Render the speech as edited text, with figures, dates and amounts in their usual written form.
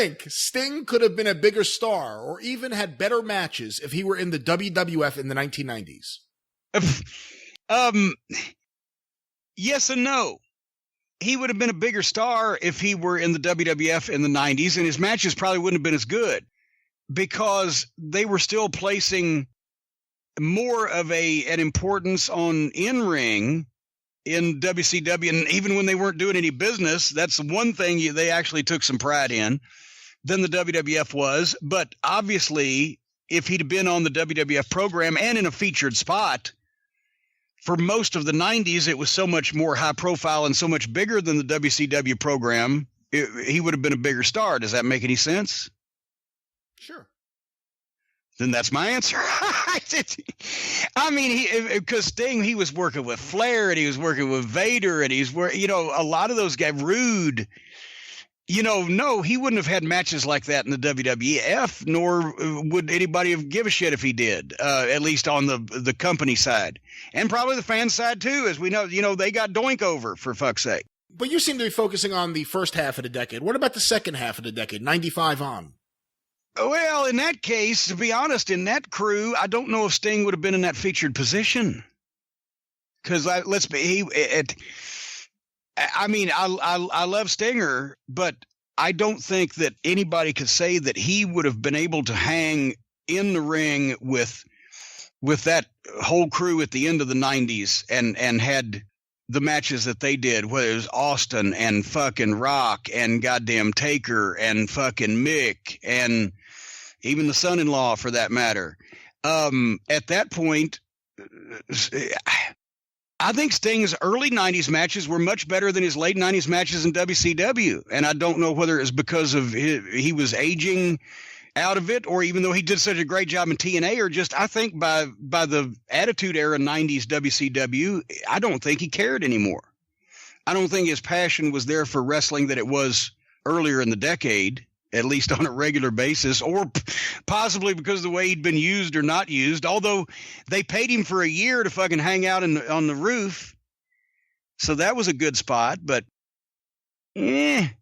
think Sting could have been a bigger star or even had better matches if he were in the WWF in the 1990s? Yes and no. He would have been a bigger star if he were in the WWF in the 90s, and his matches probably wouldn't have been as good because they were still placing more of an importance on in-ring in WCW. And even when they weren't doing any business, that's one thing they actually took some pride in than the WWF was. But obviously, if he'd been on the WWF program and in a featured spot, for most of the 90s, it was so much more high profile and so much bigger than the WCW program, he would have been a bigger star. Does that make any sense? Sure. Then that's my answer. I mean, because Sting, he was working with Flair and he was working with Vader and a lot of those guys, Rude. No, he wouldn't have had matches like that in the WWF, nor would anybody give a shit if he did, at least on the company side. And probably the fan side, too, as we know, they got Doink over, for fuck's sake. But you seem to be focusing on the first half of the decade. What about the second half of the decade, 95 on? Well, in that case, to be honest, in that crew, I don't know if Sting would have been in that featured position. Because I love Stinger, but I don't think that anybody could say that he would have been able to hang in the ring with that whole crew at the end of the 90s and had the matches that they did, whether it was Austin and fucking Rock and goddamn Taker and fucking Mick and even the son-in-law for that matter. At that point, I think Sting's early 90s matches were much better than his late 90s matches in WCW. And I don't know whether it's because of he was aging out of it, or even though he did such a great job in TNA, or just I think by the Attitude Era 90s WCW, I don't think he cared anymore. I don't think his passion was there for wrestling that it was earlier in the decade, at least on a regular basis, or possibly because of the way he'd been used or not used, although they paid him for a year to fucking hang out on the roof. So that was a good spot, but I